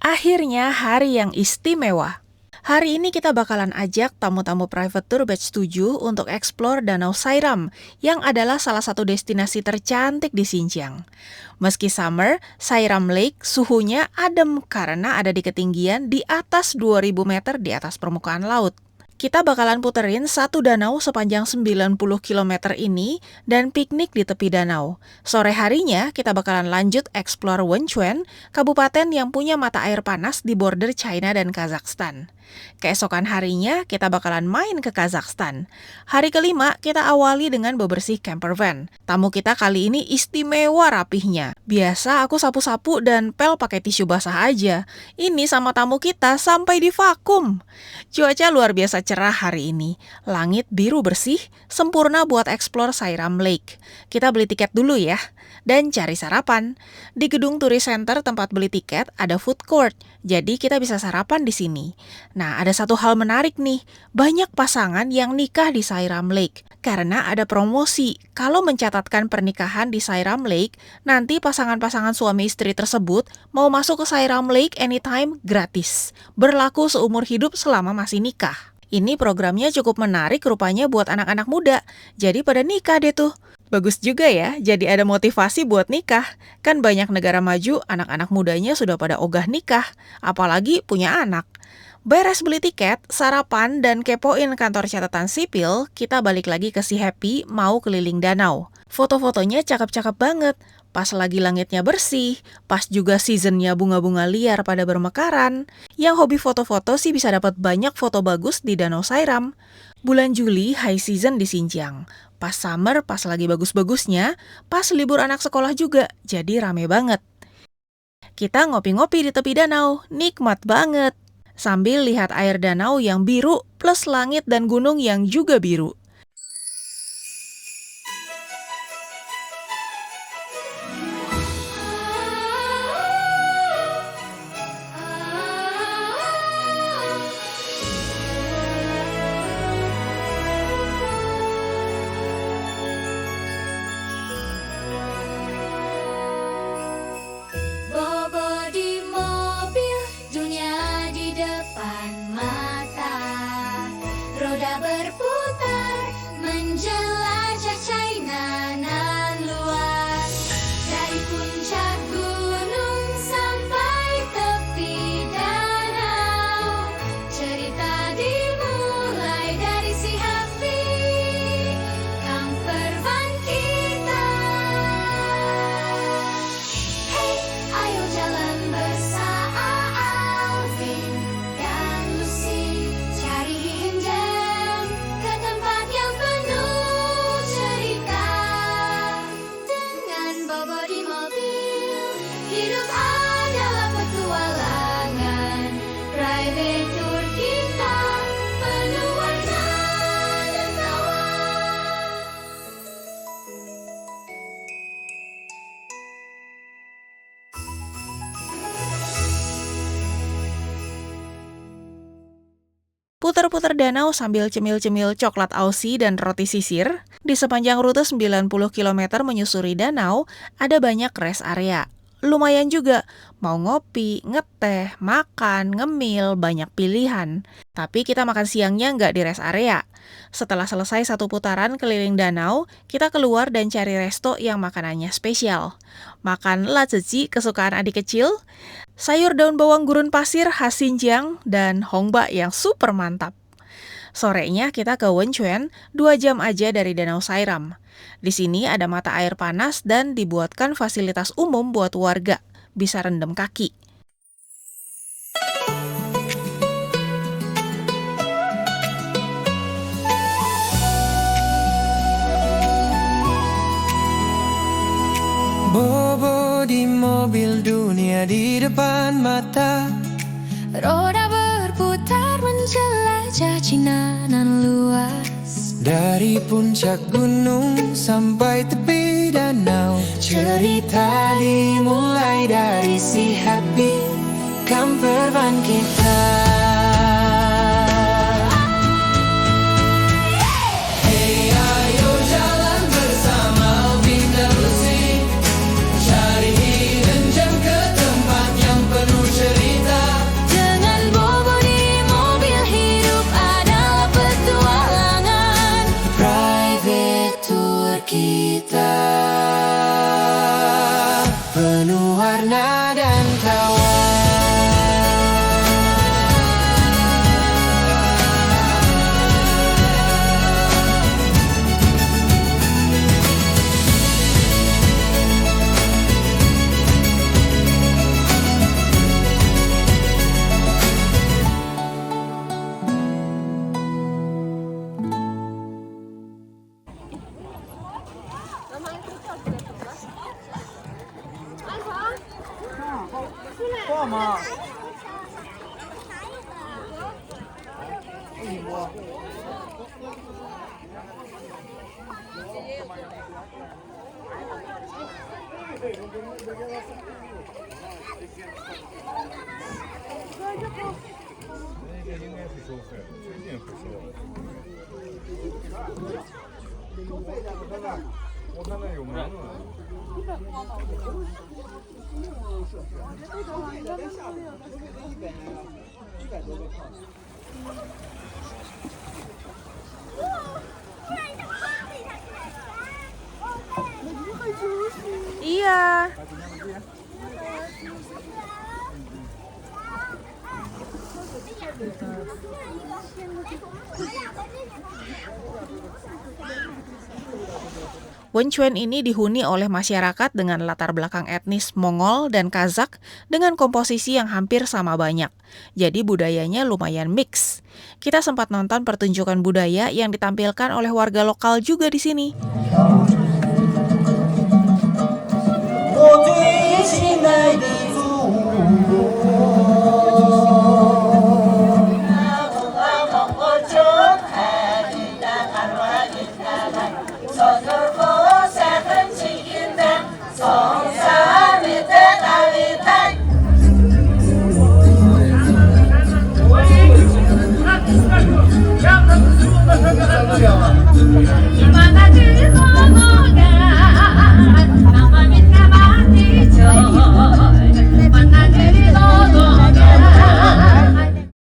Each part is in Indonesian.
Akhirnya hari yang istimewa. Hari ini kita bakalan ajak tamu-tamu private tour batch 7 untuk explore Danau Sairam yang adalah salah satu destinasi tercantik di Xinjiang. Meski summer, Sairam Lake suhunya adem karena ada di ketinggian di atas 2000 meter di atas permukaan laut. Kita bakalan puterin satu danau sepanjang 90 km ini dan piknik di tepi danau. Sore harinya kita bakalan lanjut explore Wenchuan, kabupaten yang punya mata air panas di border China dan Kazakhstan. Keesokan harinya kita bakalan main ke Kazakhstan. Hari kelima kita awali dengan bebersih camper van. Tamu kita kali ini istimewa rapihnya. Biasa aku sapu-sapu dan pel pakai tisu basah aja. Ini sama tamu kita sampai di vakum. Cuaca luar biasa cerah hari ini. Langit biru bersih, sempurna buat explore Sairam Lake. Kita beli tiket dulu ya. Dan cari sarapan. Di gedung Tourist Center tempat beli tiket ada food court. Jadi kita bisa sarapan di sini. Nah, ada satu hal menarik nih. Banyak pasangan yang nikah di Sairam Lake. Karena ada promosi. Kalau mencatatkan pernikahan di Sairam Lake, nanti pasangan-pasangan suami istri tersebut mau masuk ke Sairam Lake anytime gratis. Berlaku seumur hidup selama masih nikah. Ini programnya cukup menarik rupanya buat anak-anak muda. Jadi pada nikah deh tuh. Bagus juga ya, jadi ada motivasi buat nikah. Kan banyak negara maju, anak-anak mudanya sudah pada ogah nikah. Apalagi punya anak. Beres beli tiket, sarapan, dan kepoin kantor catatan sipil, kita balik lagi ke si Happy mau keliling danau. Foto-fotonya cakep-cakep banget. Pas lagi langitnya bersih, pas juga seasonnya bunga-bunga liar pada bermekaran. Yang hobi foto-foto sih bisa dapat banyak foto bagus di Danau Sairam. Bulan Juli high season di Xinjiang. Pas summer, pas lagi bagus-bagusnya, pas libur anak sekolah juga, jadi rame banget. Kita ngopi-ngopi di tepi danau, nikmat banget. Sambil lihat air danau yang biru plus langit dan gunung yang juga biru. Berputar menjelajah China nan luas, dari puncak gunung sampai tepi danau. Cerita dimulai dari si Happy, camper van kita. Hey, ayo jalan bersama Alvin dan Lucy, cari hidden ke tempat yang penuh cerita. Dengan Bobo di mobil, hidup adalah petualangan. Private tour kita penuh warna dan tawa. Putar-putar danau sambil cemil-cemil coklat Aussie dan roti sisir. Di sepanjang rute 90 km menyusuri danau, ada banyak rest area. Lumayan juga, mau ngopi, ngeteh, makan, ngemil, banyak pilihan. Tapi kita makan siangnya nggak di rest area. Setelah selesai satu putaran keliling danau, kita keluar dan cari resto yang makanannya spesial. Makan lazeci kesukaan adik kecil, sayur daun bawang gurun pasir khas Xinjiang, dan hongbak yang super mantap. Sorenya kita ke Wenchuan, 2 jam aja dari Danau Sairam. Di sini ada mata air panas dan dibuatkan fasilitas umum buat warga, bisa rendam kaki. Bobo di mobil, dunia di depan mata. Roda berputar menjelajah Cina nan luas, Dari puncak gunung sampai tepi danau. Cerita dimulai dari si Happy, camper van kita. Hey, ayo jalan bersama Alvin dan Lucy, cari hidden gem ke tempat yang penuh cerita. Iya. Wenchuan ini dihuni oleh masyarakat dengan latar belakang etnis Mongol dan Kazakh dengan komposisi yang hampir sama banyak. Jadi budayanya lumayan mix. Kita sempat nonton pertunjukan budaya yang ditampilkan oleh warga lokal juga di sini.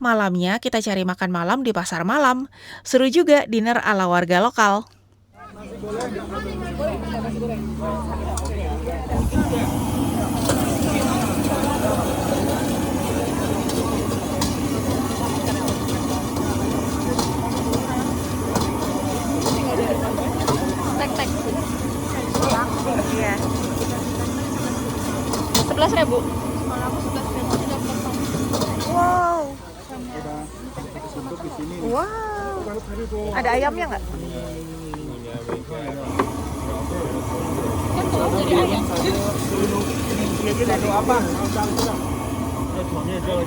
Malamnya kita cari makan malam di pasar malam. Seru juga dinner ala warga lokal. Iya. 11.000. Wow. Wow. Ada ayamnya nggak?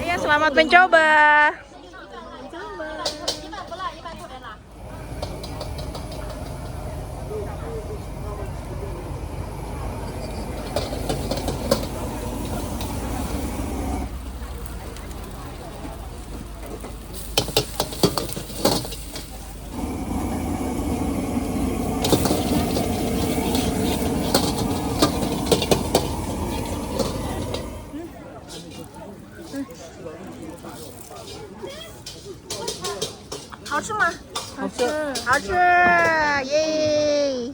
Iya, selamat mencoba. Yeay.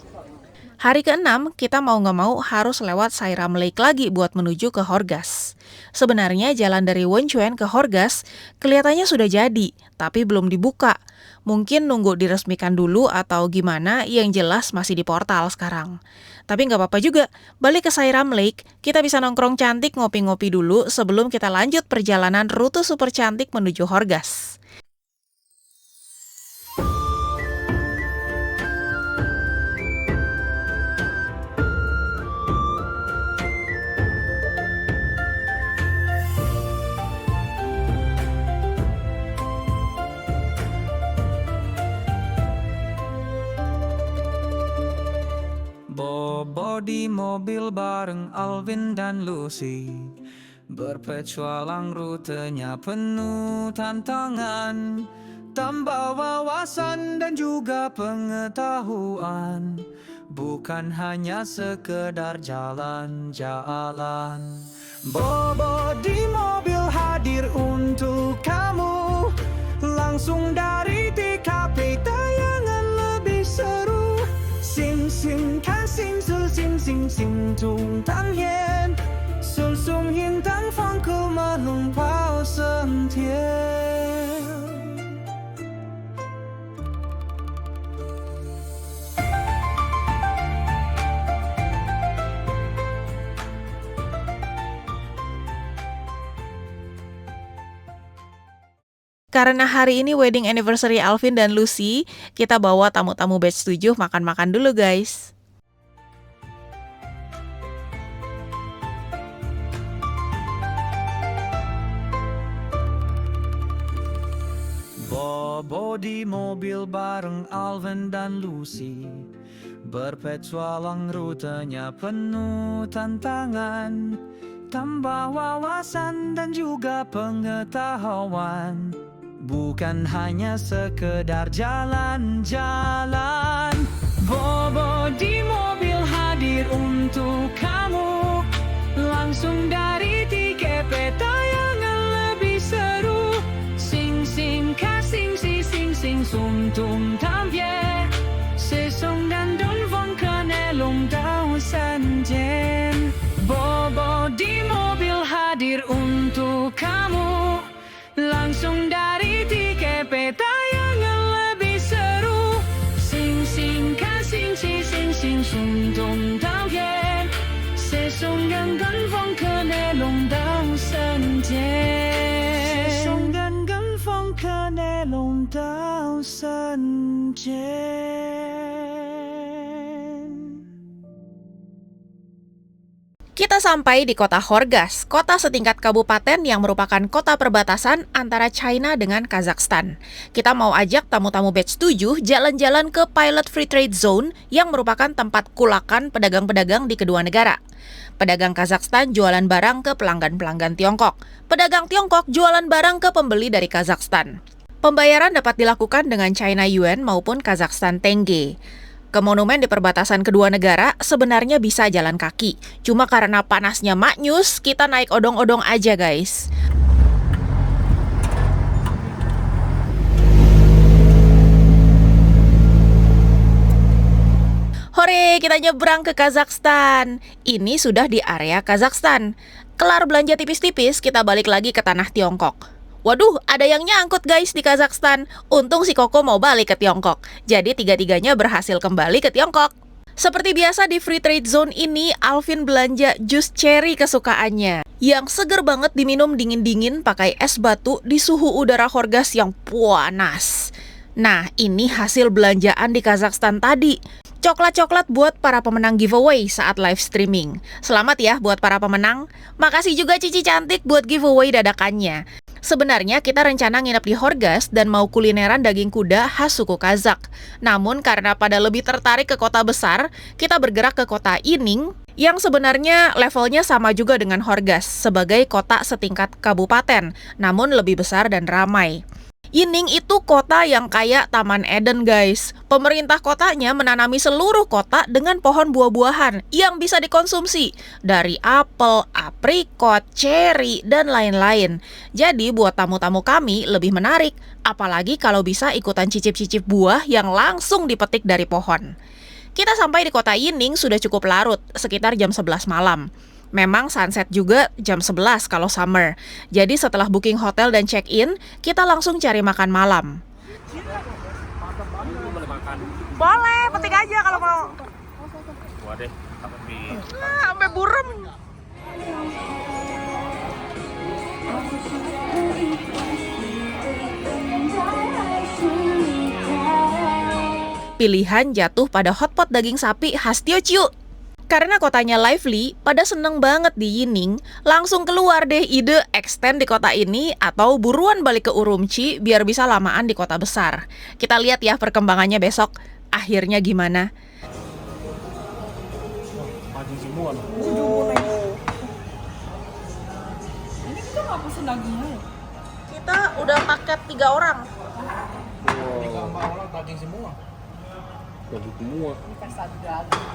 Hari ke-6, kita mau nggak mau harus lewat Sairam Lake lagi buat menuju ke Horgas. Sebenarnya jalan dari Wenchuan ke Horgas kelihatannya sudah jadi, tapi belum dibuka. Mungkin nunggu diresmikan dulu atau gimana, yang jelas masih di portal sekarang. Tapi nggak apa-apa juga, balik ke Sairam Lake, kita bisa nongkrong cantik ngopi-ngopi dulu sebelum kita lanjut perjalanan rute super cantik menuju Horgas. Bobo di mobil bareng Alvin dan Lucy, berpetualang rutenya penuh tantangan, tambah wawasan dan juga pengetahuan, bukan hanya sekedar jalan-jalan. Bobo di mobil hadir untuk kamu, langsung dari TKP tayangan lebih seru. Sim sim看心思心心心中当烟，送送云淡风刻马龙跑升天。Karena hari ini wedding anniversary Alvin dan Lucy, kita bawa tamu-tamu batch 7 makan-makan dulu guys. Bobo di mobil bareng Alvin dan Lucy, berpetualang rutenya penuh tantangan, tambah wawasan dan juga pengetahuan, bukan hanya sekedar jalan-jalan. Bobo di mobil hadir untuk kamu, langsung dari tiga peta yang lebih seru. Sing sing ka sing si sing sing sum tum tam ye, sesong dan don von kanelong dao sanjen. Bobo di mobil hadir untuk kamu, langsung dari tiga peta yang lebih seru. Sing sing ka sing si sing sing sum tum tam ye, sesong dan don von kanelong dao sanjen. Sesong dan don von kanelong dao sanjen. Kita sampai di kota Horgas, kota setingkat kabupaten yang merupakan kota perbatasan antara China dengan Kazakhstan. Kita mau ajak tamu-tamu batch 7 jalan-jalan ke Pilot Free Trade Zone yang merupakan tempat kulakan pedagang-pedagang di kedua negara. Pedagang Kazakhstan jualan barang ke pelanggan-pelanggan Tiongkok. Pedagang Tiongkok jualan barang ke pembeli dari Kazakhstan. Pembayaran dapat dilakukan dengan China Yuan maupun Kazakhstan Tenge. Ke monumen di perbatasan kedua negara sebenarnya bisa jalan kaki. Cuma karena panasnya maknyus, kita naik odong-odong aja guys. Hore, kita nyebrang ke Kazakhstan. Ini sudah di area Kazakhstan. Kelar belanja tipis-tipis, kita balik lagi ke tanah Tiongkok. Waduh, ada yang nyangkut guys di Kazakhstan. Untung si Koko mau balik ke Tiongkok. Jadi tiga-tiganya berhasil kembali ke Tiongkok. Seperti biasa di Free Trade Zone ini, Alvin belanja jus cherry kesukaannya. Yang seger banget diminum dingin-dingin pakai es batu di suhu udara Horgas yang panas. Nah, ini hasil belanjaan di Kazakhstan tadi. Coklat-coklat buat para pemenang giveaway saat live streaming. Selamat ya buat para pemenang. Makasih juga Cici Cantik buat giveaway dadakannya. Sebenarnya kita rencana nginep di Horgas dan mau kulineran daging kuda khas suku Kazakh. Namun karena pada lebih tertarik ke kota besar, kita bergerak ke kota Ining yang sebenarnya levelnya sama juga dengan Horgas sebagai kota setingkat kabupaten, namun lebih besar dan ramai. Ining itu kota yang kayak Taman Eden guys. Pemerintah kotanya menanami seluruh kota dengan pohon buah-buahan yang bisa dikonsumsi. Dari apel, aprikot, ceri, dan lain-lain. Jadi buat tamu-tamu kami lebih menarik. Apalagi kalau bisa ikutan cicip-cicip buah yang langsung dipetik dari pohon. Kita sampai di kota Ining sudah cukup larut, sekitar jam 11 malam. Memang sunset juga jam 11 kalau summer. Jadi setelah booking hotel dan check-in, kita langsung cari makan malam. Boleh, petik aja kalau mau. Waduh, tapi Sampai burem. Pilihan jatuh pada hotpot daging sapi khas Teochew. Karena kotanya lively, pada seneng banget di Yining, langsung keluar deh ide extend di kota ini atau buruan balik ke Urumqi biar bisa lamaan di kota besar. Kita lihat ya perkembangannya besok, akhirnya gimana. maju semua loh. Ini kita nggak pesen dagingnya ya? Kita udah paket 3 orang. Tiga 4 orang daging semua. Daging semua. Ini pesta daging.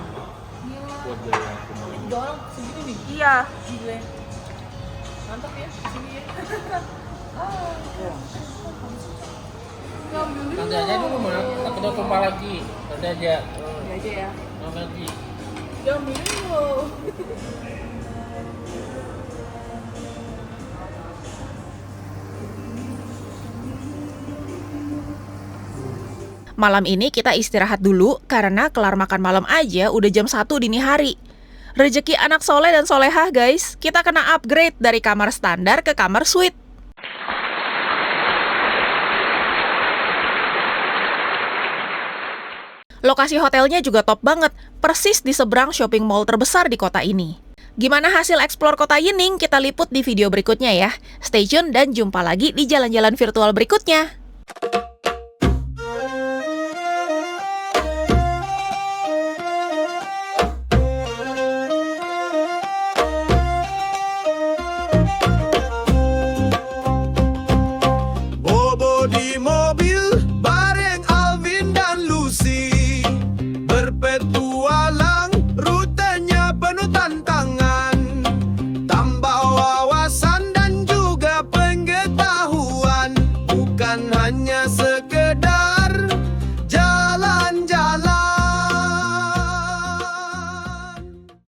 Buat gaya kemarin. 3 orang segitu nih. Iya. Gile. Mantap ya, sini ya. Nanti aja dulu mah, takut ada tumpah lagi. Nanti aja. Ini aja ya. Nanti. Jangan milih loh. Malam ini kita istirahat dulu karena kelar makan malam aja udah jam 1 dini hari. Rezeki anak soleh dan solehah guys, kita kena upgrade dari kamar standar ke kamar suite. Lokasi hotelnya juga top banget, persis di seberang shopping mall terbesar di kota ini. Gimana hasil eksplor kota Yining? Kita liput di video berikutnya ya. Stay tune dan jumpa lagi di jalan-jalan virtual berikutnya.